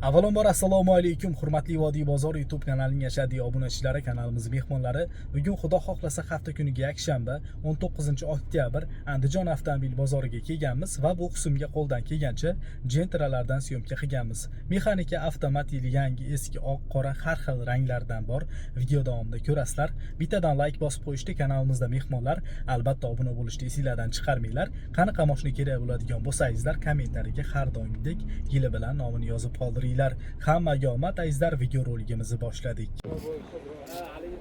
Avvalambor assalomu alaykum hurmatli Vodiy bozor YouTube kanalining ashaddiy obunachilari, kanalimiz mehmonlari. Bugun xudo xohlasa hafta kuniga yakshanba 19-oktyabr Andijon avtomobil bozoriga kelganmiz va bu qismga qo'ldan kelgancha Gentra'lardan syomka qilganmiz. Mexanika, avtomat, yangi, eski, oq, qora har xil ranglardan bor. Video davomida ko'rasizlar. Bittadan like bosib qo'yishni, kanalimizda mehmonlar, albatta obuna bo'lishni esingizdan chiqarmanglar. Qanaqa mashina kerak bo'ladigan bo'lsangizlar, kommentariyaga har doimgidek yili bilan nomini yozib qoldiring. Hammaga omad azizlar, video roligimizni boshladik.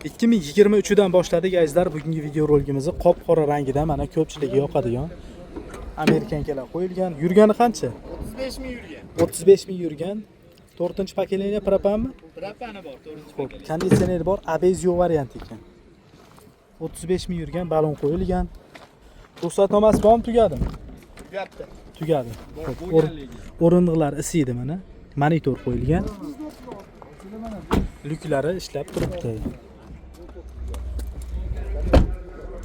2023 dan boshladik azizlar. Bugungi video roligimizni qop qora rangida, mana ko'pchilikga yoqadigan amerikankalar qo'yilgan. Yurgani qancha? 35 ming yurgan. 35 ming yurgan. 4-pakeleniya propanmi? Propani bor, 4-pakeleniya. Xo'p, konditsioner bor, ABS yo'q variant ekan. 35 ming yurgan, balon qo'yilgan. Ruxsatnomasi bormi, tugadimi? Tugabdi. Tugadi. O'rindiqlar isiydi mana. Monitor qo'yilgan. Lyuklari ishlab turibdi.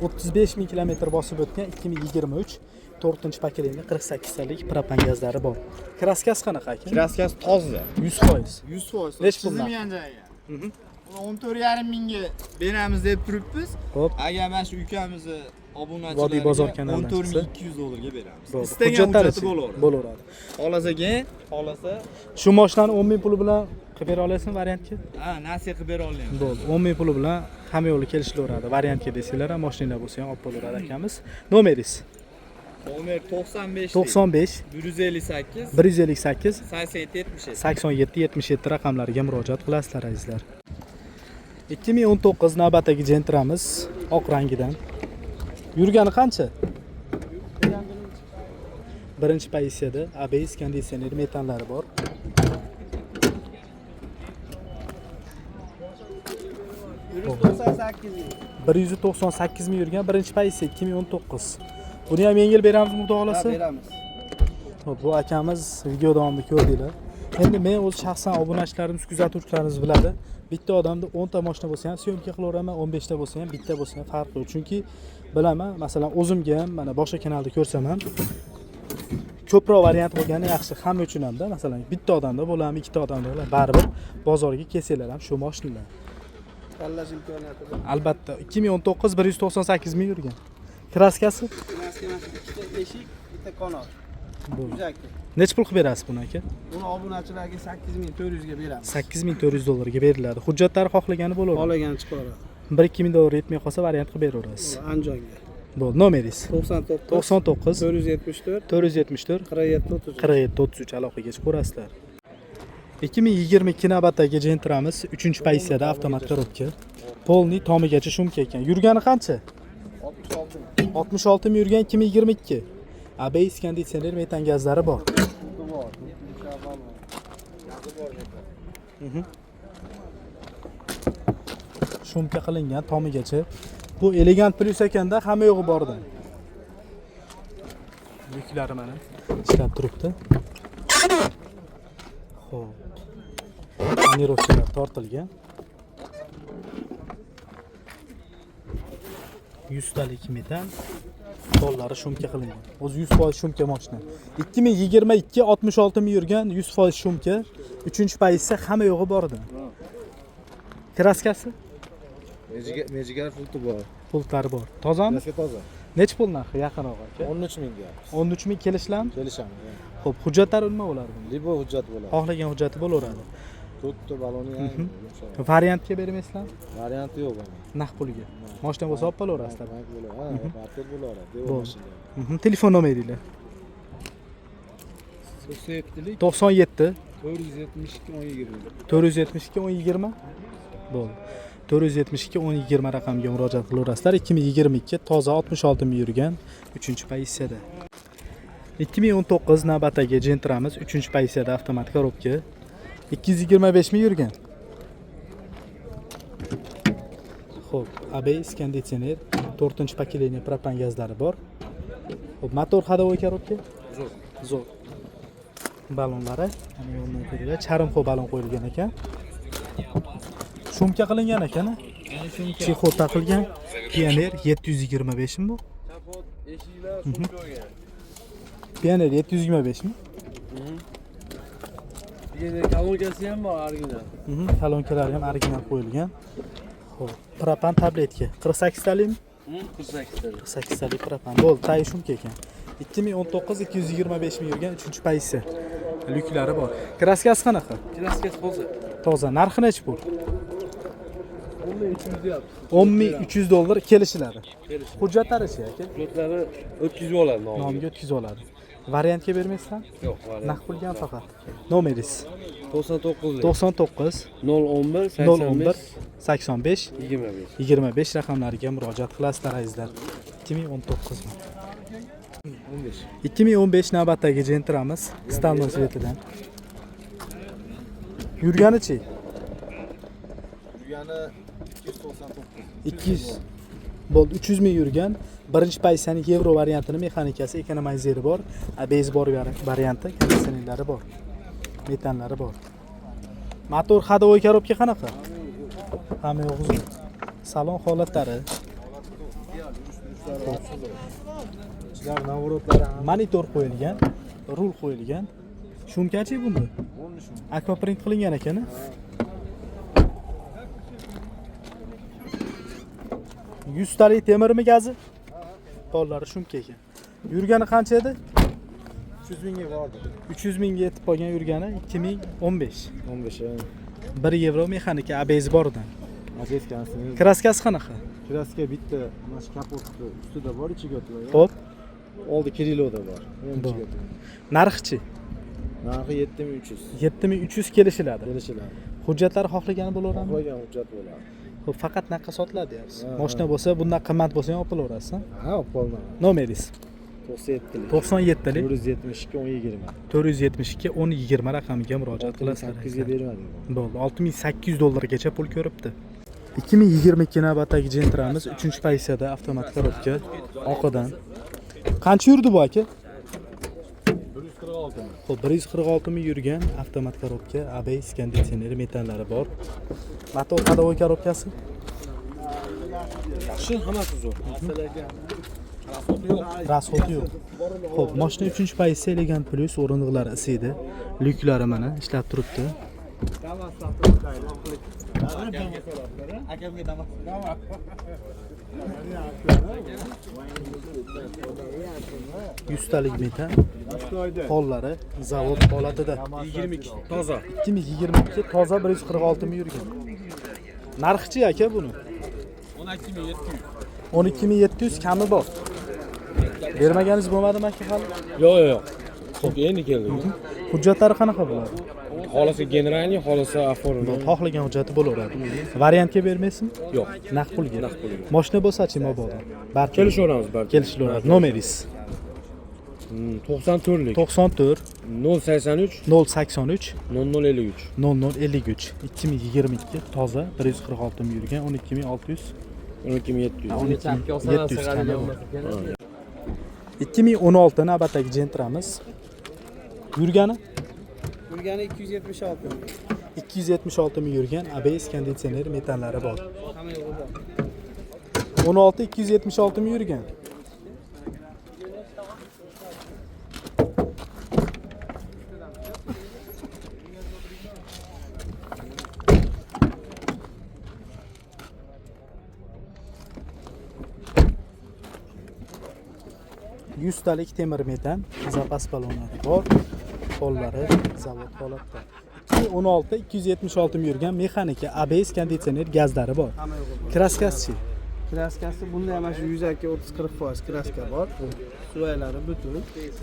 35 ming kilometr bosib o'tgan 2023 4-pakeleniya 48 talik propan gazlari bor. Kraskasi qanaqa ekan? Kraskasi toza. 100%. 100%. Nechi puldan? Chizilgan joyiga. 14,5 mingga beramiz deb turibmiz. Xo'p. Agar mana shu ukamizni obunachilarga Vodiy bozor kanalidan 14,200 dollarga beramiz. Bo'ldi. Istagan hujjati bo'laveradi. Xohlasa Shu mashinani 10 ming puli bilan qilib bera olasizmi variantga? ha, nasiya qilib bera olamiz. Bo'ldi. 10 ming puli bilan hamma yo'li kelishilaveradi. Variantga desanglar ham mashina bo'lsa ham olib bo'laveradi akamiz. Nomeringiz? Nomer 95 95 158 158 87 77. 87 77 raqamlariga murojaat qilasizlar azizlar. 2019 navbatdagi Gentra'miz oq rangidan. Yurgani qancha? Birinchi pozitsiyada ABS konditsioner metallari bor. $198 198 ming yurgan, birinchi pozitsiya 2019. Buni ham yengil beramiz, xudo xolasa. beramiz. Xo'p, bu akamiz video davomida ko'rdinglar. Endi men o'z shaxsan obunachilarimiz, kuzatuvchilarimiz biladi. Bitta odamda 10 ta mashina bo'lsa ham syomka qilaveraman, 15 ta bo'lsa ham, bitta bo'lsa ham farqi yo'q. Chunki bilaman, masalan, o'zimga ham mana boshqa kanalda ko'rsam ham ko'proq variant bo'lgani yaxshi hamma uchun hamda. Masalan, bitta odamda bo'ladimi, ikkita odamda bo'ladimi, baribir bozorga kelsanglar ham shu mashinalar. Tanlash imkoniyati bor. Albatta 2019 198 ming yurgan. Kraskasi? Ikkita eshik, bitta qanot. Bo'ldi. Yuzaki. Necha pul qilib berasiz buni aka? Buni obunachilarga 8400 ga beramiz. 8400 dollarga beriladi. Hujjatlari xohlagani bo'laveradi. Xohlagan chiqaradi. 1-2 ming dollar yetmay qolsa variant qilib beraverasiz. Andijonga. Bo'ldi, nomeringiz? 99 474 474 474 47 33. 47 33 aloqaga chiqib ko'rasizlar. 2022 navbatdagi Gentra'miz 3-pozitsiyada avtomat korobka. Polni tomigacha shumka ekan. Yurgani qancha? 66 ming yurgan 2022. ABS konditsioner metan gazlari bor. Shumka qilingan tomigacha. Bu elegant plus ekanda, hamma yo'g'i borda. Yuklari mana ishlab turibdi. Xo'p. Tonirovkalar tortilgan. 100 talik metan. Qo'llari shumka qilingan. O'zi 100% shumka mashina. 2022 66 ming yurgan, 100% shumka. 3-pozitsiya hamma yo'g'i borda. Kraskasi? Mejigar pulti bor. Pultlari bor. Tozami? Kraska toza. Necha puldan yaqinroq aka? 13 mingga. 13 ming kelishlarmi? Kelishamiz. Xo'p, hujjatlari nima bo'ladi bunda? Libo hujjat bo'ladi. Xohlagan hujjati bo'laveradi. To'rtta baloni ham yumshoq. Variantga bermaysizlarmi? Varianti yo'q buni. Naq pulga. Mashina bo'lsa olib qo'laverasizlar. Ha, paket bo'laveradi. Devo Bo'ldi. mashina. Telefon nomeringlar. 97 97 472 1020. 472 1020. Bo'ldi. 472 1020 raqamga murojaat qilaverasizlar. 2022 toza 66 ming yurgan 3-pozitsiyada. 2019 navbatdagi Gentra'miz 3-pozitsiyada avtomat korobka. 225 ming yurgan. Xo'p, ABS konditsioner, 4-pakeleniya propan gazlari bor. Xo'p, motor ходовой korobka? Zo'r. Balonlari, mana yo'ldan ko'ringlar, charmxo balon qo'yilgan ekan. Shumka qilingan ekan. Chexol taqilgan. Pioner 725 mi bu? Eshiklar shumka bo'lgan. Pioner 725 mi? Yine kalonkasi ham bor original. Kalonkalari ham original qo'yilgan. Xo'p, propan tabletka 48 talikmi? 48 ta. 48 talik propan. Bo'ldi, tayi shumka ekan. 2019 225 ming yurgan 3-pozitsiya. Lyuklari bor. Kraskasi qanaqa? Kraskasi hozir. Toza. Narxi necha pul? 10.300 deyapti. 10.300 dollar kelishiladi. Hujjatlari-chi aka? Hujjatlari o'tkazib oladi nomiga. Nomiga o'tkazib oladi. Variantga bermaysizlar? Yo'q, variant. Naqd pulga faqat. Nomeringiz 99 99 011 011 85 85 25. 25 raqamlariga murojaat qilasizlar azizlar. 2019 mi? 2015 navbatdagi Gentramiz Stalnon svetidan. Yurganichi? Yurgani 299. 200 bo'ldi, 300 ming yurgan. Birinchi pozitsiyaning yevro variantini mexanikasi, ekonomizeri bor, ABS bor varianti, konditsionerlari bor, metanlari bor. Motor ходовой коробка qanaqa? Hamma yo'q uzun. Salon holatlari, Ichlar navrotlari ham monitor qo'yilgan, rul qo'yilgan. Shumkachi bunda? Aquaprint qilingan ekan. Yuztalik temirmi gazi? Pollari shumka ekan. Yurgani qancha edi? 300 mingga bordi. 300 mingga yetib qolgan yurgani 2015. 15 1 yevro mexanika ABS boridan. Majetkasi. Kraskasi qanaqa? Kraska bitta mana shu kapotni ustida bor, ichiga o'tmagan. Xo'p, Oldi Kirilovda bor. Ham Bor. ichiga o'tmagan. narxi-chi? Narxi 7300. 7300 kelishiladi. Kelishiladi. Hujjatlari xohlagani bo'laveradimi? Qo'ygan hujjat bo'ladi. Xo'p, faqat naqa sotiladi deyapsiz. Ha, Mashina bo'lsa, bundan qimmat bo'lsa ham olib olaverasiz. Ha, qo'lman. Nomeringiz 97lik. 97 lik 472 1020. 472 1020 raqamiga murojaat qilasizlar. 800 ga bermadim. Bo'ldi, 6800 dollargacha pul ko'ribdi. 2022 navbatdagi Gentramiz 3-pozitsiyada avtomat korobka oqidan. Qancha yurdi bu aka? 146 ming. Xo'p, 146 ming yurgan avtomat korobka, ABS konditsioneri, metallari bor. Motor ходовой korobkasi Yaxshi, hammasi zo'r. rasxoti yo'q. Xo'p, mashina 3-pozitsiya elegant plus o'rindiqlari isiydi. Lyuklari mana ishlab turibdi. Yuztalik metan. Pollari zavod holatida. 22 toza. 2022 toza 146 ming yurgan. Narxi-chi aka buni? 12700. 12700 kami bor. Bermaganingiz bo'lmadimi aka hali? Yo'q, yo'q. Xo'p, endi keldi. Hujjatlari qanaqa bo'ladi? Xolisi generalniy, xolisi oformli. Xohlagan hujjati bo'laveradi. Variantga bermaysizmi? Yo'q. Naqd pulga. Naqd pulga. Mashina bo'lsa-chi mabodo. Barcha Kelishaveramiz barcha. kelishilaveradi. Nomeringiz 94lik 94 083 083 0053. 0053 2022 toza 146 ming yurgan 12600 12700. 12700 kami bor. 2016 navbatdagi Gentramiz yurgani Yurgani 276 ming. 276 ming yurgan ABS konditsioner metallari bor. Hamma yo'q bor. 16 276 ming yurgan. Yuztalik temir metan, zapas balonlari bor. Qo'llari zavod holatda. 2016 276 ming yurgan mexanika ABS konditsioner gazlari bor. Hamma yo'q bor. Kraskasi Kraskasi bunda ham shu yuzaki 30-40% kraska bor. Suvaylari butun.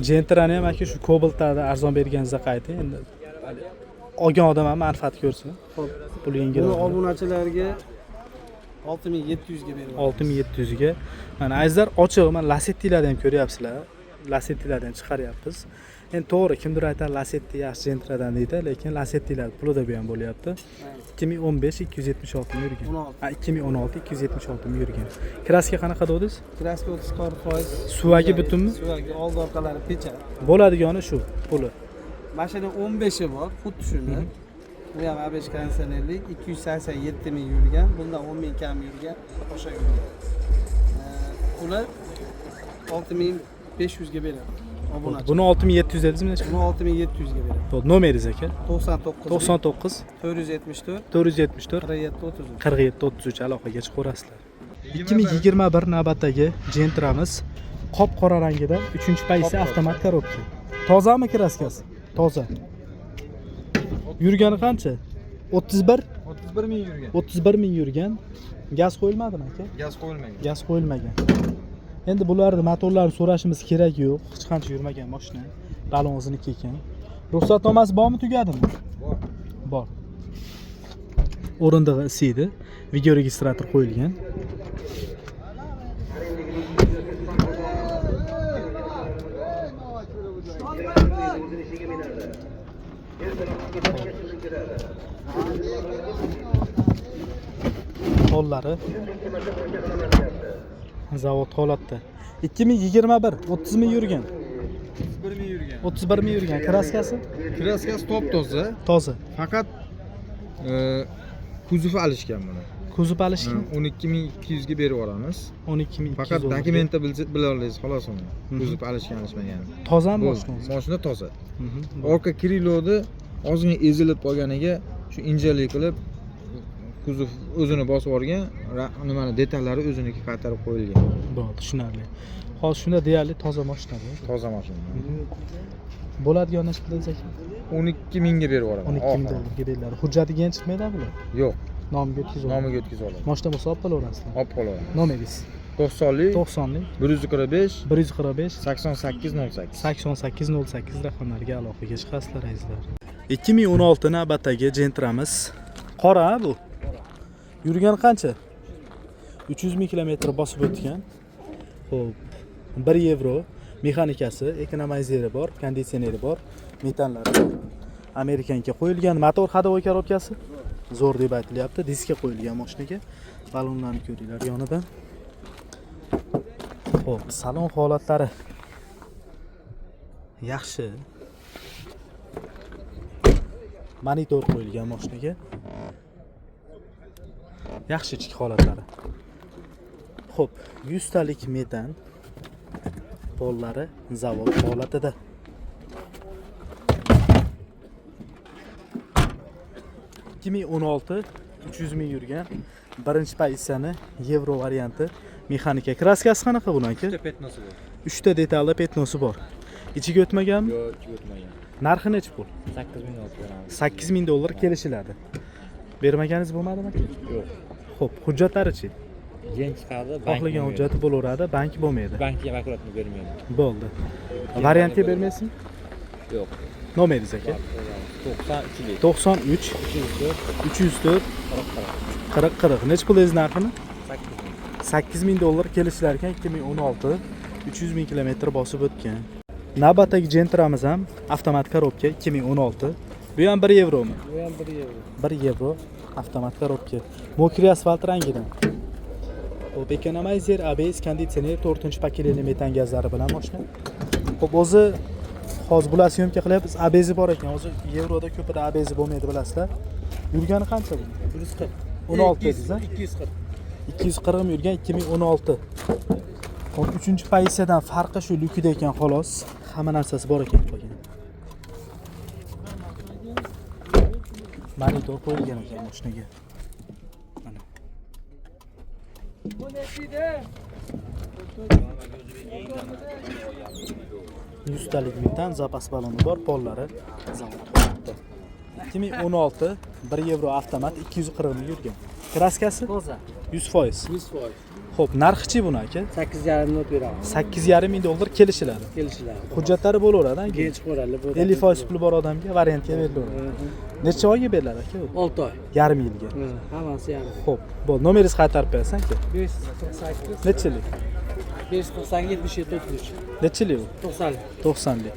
Gentrani ham aka shu Cobalt'da arzon berganingizda qayta endi olgan odam ham manfaat ko'rsin. Xo'p, Pul yengil. buni obunachilarga 6700 ga beraman. 6700 ga. Mana azizlar ochiq, mana Lasetti'larni ham ko'ryapsizlar. Lasetti'larni ham chiqaryapmiz. Endi to'g'ri, kimdir aytar Lasetti yaxshi Gentradan deydi, lekin Lasetti'lar pulida bu ham bo'lyapti. 2015 276 ming yurgan. 16. Ha, 2016 276 ming yurgan. Kraska qanaqa dedingiz? Kraska 30-40%. Suvagi butunmi? Suvagi oldi orqalari pechar. Bo'ladigani shu puli. Mashina 15i bor, xuddi shunda. Bu ham ABS konditsionerlik 287 ming yurgan, bundan 10 ming kam yurgan, o'sha yurgan. Puli 6500 ga beraman. obunachi. Buni 6700 dedingizmi necha? Buni 6700 ga beradi. Bo'ldi. Nomeringiz aka? 99 99 474 474 47 33. 47 33 aloqaga chiqaverasizlar. 2021 navbatdagi Gentra'miz qop qora rangida 3-paysi avtomat korobka. Tozami kraskasi? Toza. Yurgani qancha? 31 31 ming yurgan. 31 ming yurgan. Gaz qo'yilmadimi aka? Gaz qo'yilmagan. Gaz qo'yilmagan. Endi bularni motorlarini so'rashimiz kerak yo'q. Hech qancha yurmagan mashina. Balon o'ziniki ekan. Ruxsatnomasi bormi, tugadimi? Bor. Bor. O'rindig'i isiydi. Video registrator qo'yilgan. Hollari zavod holatda. 2021 30 ming yurgan. 31 ming yurgan. 31 ming yurgan. Kraskasi Kraskasi top toza. toza. Faqat kuzovi alishgan buni. Kuzov alishgan 12200 ga berib yuboramiz. 12200. Faqat dokumenti bila olasiz xolos uni. Kuzov alishgan alishmagani. Tozami Bo'ldi. mashina? Mashina toza. Orqa krilodi ozgina ezilib qolganiga shu injalik qilib kuzov o'zini bosib yuborgan, nimani detallari o'ziniki qaytarib qo'yilgan. Bo'ldi, tushunarli. Hozir shunda deyarli toza mashina bu. Toza mashina. Bo'ladigan necha pul aka? 12 mingga berib yuboraman. 12 ming dollarga beriladi. Hujjatiga ham chiqmaydi bular. Yo'q, Nomiga o'tkazib oladi. nomiga o'tkazib oladi. Mashina bo'lsa olib qo'yaverasizlar. Olib qolaman. Nomeringiz 90lik 90lik 145 145 8808. 8808 raqamlarga aloqaga chiqasizlar azizlar. 2016 navbatdagi Gentra'miz. Qora bu. Yurgani qancha? 300 ming kilometr bosib o'tgan. Xo'p, 1 yevro mexanikasi, ekonomizeri bor, konditsioneri bor, metallari bor. Amerikanga qo'yilgan motor ходовой korobkasi zo'r deb aytilyapti. Diskga qo'yilgan mashinaga. Balonlarni ko'ringlar yonidan. Xo'p, salon holatlari yaxshi. Monitor qo'yilgan mashinaga. Yaxshi ichki holatlari. Xo'p, 100 talik metan pollari zavod holatida. (2016) 300 ming yurgan. Birinchi pozitsiyani yevro varianti mexanika. Kraskasi qanaqa buni aka? Petnosi bor. 3 ta detalli petnosi bor. Ichiga o'tmaganmi? Yo'q, ichiga o'tmagan. Narxi necha pul? 8000 olib beramiz. 8 ming dollar kelishiladi. Bermaganingiz bo'lmadimi aka? Yo'q. Xo'p, hujjatlari-chi? Yangi chiqadi, Xohlagan hujjati bo'laveradi, bank bo'lmaydi. bankga vakolatni bermaydi. Bo'ldi. Variantga bermaysizmi? Yo'q. Nomeringiz aka? 92lik. 93 304 40 40. Necha pul dedingiz narxini? 8 ming dollar kelishilar ekan 2016 300 ming kilometr bosib o'tgan. Navbatdagi Gentra'miz ham avtomat korobka 2016. Bu ham 1 yevromi? Bu ham 1 yevro. 1 yevro avtomat korobka. Mokriy asfalt rangidan. Xo'p, ekonomizer, ABS, konditsioner, 4-paketli metan gazlari bilan mashina. Xo'p, o'zi hozir bular syomka qilyapmiz. ABS bor ekan. Hozir yevroda ko'pida ABS bo'lmaydi, bilasizlar. Yurgani qancha bu? 140. 16 dedingiz, ha? 240. 240 yurgan 2016. Xo'p, 3-pozitsiyadan farqi shu lyukida ekan xolos. Hamma narsasi bor ekan qolgan. Monitor qo'yilgan ekan mashinaga. Mana. 100 talik metan zapas baloni bor, pollari zavod holatda. 2016 1 yevro avtomat 240 ming yurgan. Kraskasi Toza. 100%. 100%. Xo'p, narxi-chi buni aka? 8,5 minut beramiz. 8,5 ming dollar kelishiladi. Kelishiladi. Hujjatlari bo'laveradi. Keyin chiqaveradi. 50% puli bor odamga variantga berilaveradi. Necha oyga beriladi aka bu? 6 oy. Yarim yilga. Hammasi yarim. Xo'p, bo'ldi. Nomeringizni qaytarib bersan aka. 548 Necha yillik? 597 77 33. Necha yillik bu? 90. 90lik.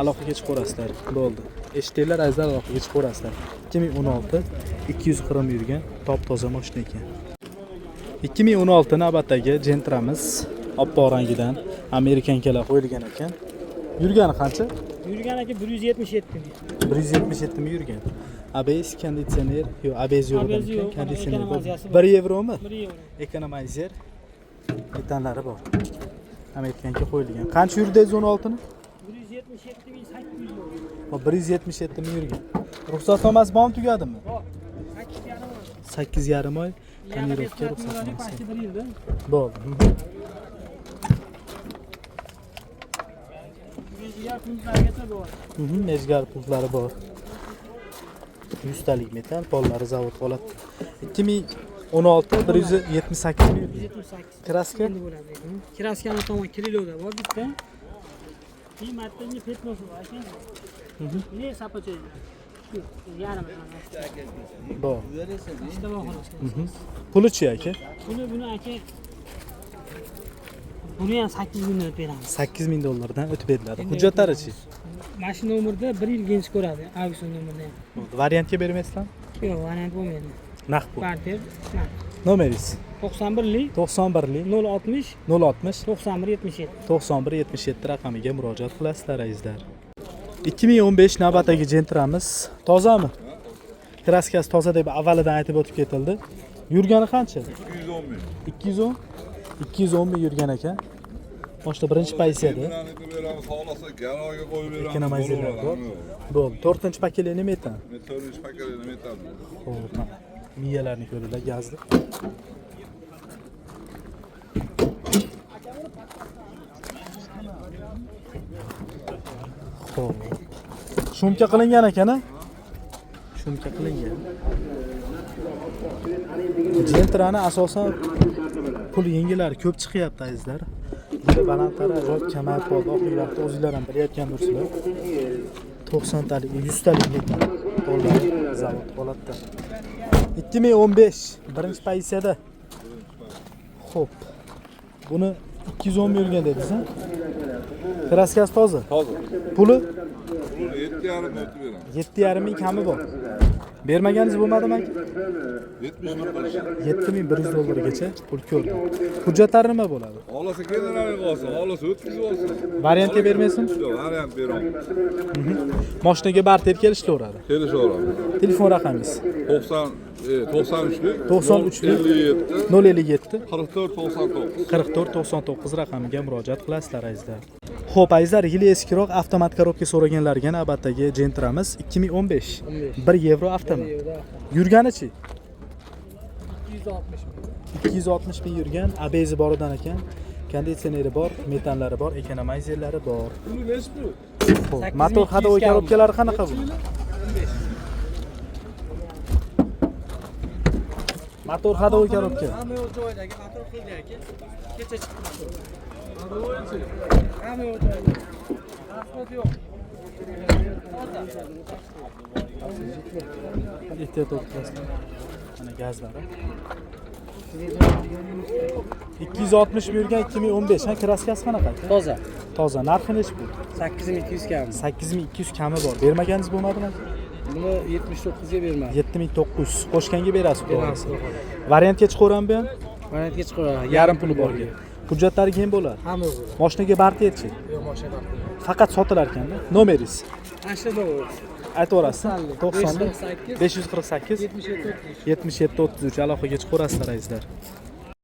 Aloqaga chiqaverasizlar. Bo'ldi. Eshitdinglar azizlar, aloqaga chiqaverasizlar. 2016 240 ming yurgan top toza mashina ekan. 2016 navbatdagi Gentra'miz oppoq rangidan amerikankalar qo'yilgan ekan. Yurgani qancha? Yurgan aka 177 ming. 177 ming yurgan. ABS konditsioner, yo'q, ABS yo'q. ABS yo'q, Konditsioner bor. ekonomizasi bor. 1 yevromi? 1 yevro. Ekonomizer metanlari bor. Amerikanga qo'yilgan. Qancha yurdi 16 ni? 177.800 bo'ldi. Hop, 177 ming yurgan. Ruxsatnomasi bormi, tugadimi? Bor. 8,5 oy. 8,5 oy tonirovka Yaxshi ruxsatnomasi. 1 yilda. Bo'ldi. Mejigar punktlargacha bor. Mejgar pultlari bor. 100 talik metal, pollari zavod holatda. 2016 178 ming yurgan. 178. Kraska? Endi bo'ladi. Kraskani tomon kriloda bor bitta. Bir martanga petnosi bor ekan. Ne sapochaylar. Shu yarim Bor. İşte bak xolos. Pulichi aka? Buni aka buni ham 8 mingdan beramiz. 8 ming dollardan o'tib beriladi. Hujjatlarichi? Mashina nomerida 1 yil gench ko'radi. Auksion nomerida. Variantga bermaysizlar? Yo'q, variant bo'lmaydi. Naqd pul. Barter. Nomeringiz? 91lik 91lik 060 060 91 77. 91 77 raqamiga murojaat qilasizlar azizlar. 2015 navbatdagi Gentra'miz tozami? Kraskasi toza deb avvalidan aytib o'tib ketildi. Yurgani qancha? 210 ming. 210 210 ming yurgan ekan. Boshda birinchi pozitsiyada. Beramiz, xohlasa garoga qo'yib beramiz. Ekonomizerlar bor. Bo'ldi. 4-paketli nima etan? Metal paketini metal. Xo'p. Miyalarni ko'ringlar, gazli. Xo'p. Shumka qilingan ekan-a? Shumka qilingan. Gentra'ni asosan pul yengillari ko'p chiqyapti azizlar. Bunda balandlari ajoyib kamayib qoldi. Oxirgi vaqtda o'zinglar ham bilayotgan bo'lsizlar. 90 talik, 100 talik metan dollar zavod holatda. 2015 birinchi pozitsiyada. Xo'p. Buni 210 ming yurgan dedingiz-a? Kraskasi toza. Toza. Puli 7,5 ming o'tib beramiz. 7,5 ming kami bor. Bermaganingiz bo'lmadimi aka? 70 ming qilish. 7100 dollargacha pul ko'rdi. Hujjatlari nima bo'ladi? Xohlasa generalga olsin, xohlasa o'tkazib olsin. Variantga bermaysin? Yo'q, variant beraman. Mashinaga barter kelishaveradi. Kelishaveramiz. Telefon raqamingiz 93lik 93lik 57 057 44 99. 44 99 raqamiga murojaat qilasizlar azizlar. Xo'p azizlar, yili eskiroq avtomat korobka so'raganlarga navbatdagi Gentra'miz 2015 1 yevro avtomat. Yurganichi? 260 ming yurgan, ABS boridan ekan. Konditsioneri bor, metallari bor, ekonomizerlari bor. Xo'p, motor hadovoy korobkalari qanaqa bu? Motor hadovoy korobka. Hamma yo'q joyidagi motor qildi aka. Kecha chiqdi. Hamma yo'q joyida. Transport yo'q. Ehtiyot o'tkazdi. Mana gazlari. 260 ming yurgan 2015 ha, kraskasi qanaqa? Toza. Toza. Narxi nechi bu? 8200 kam. 8200 kami bor. Bermaganingiz bo'lmadimi? Buni 79 ga bermadi. 7900 qo'shganga berasiz, to'g'risi. Variantga chiqaverami bu ham? Variantga chiqaveradi. Yarim puli borga. Hujjatlari keyin bo'ladi. Hamma bo'ladi. Mashinaga barterchi. Yo'q, mashina bor. Faqat sotilar ekanda. Nomeringiz Ashada bor. aytaverasiz. 90 548 548 77 77 33 aloqaga chiqaverasizlar azizlar.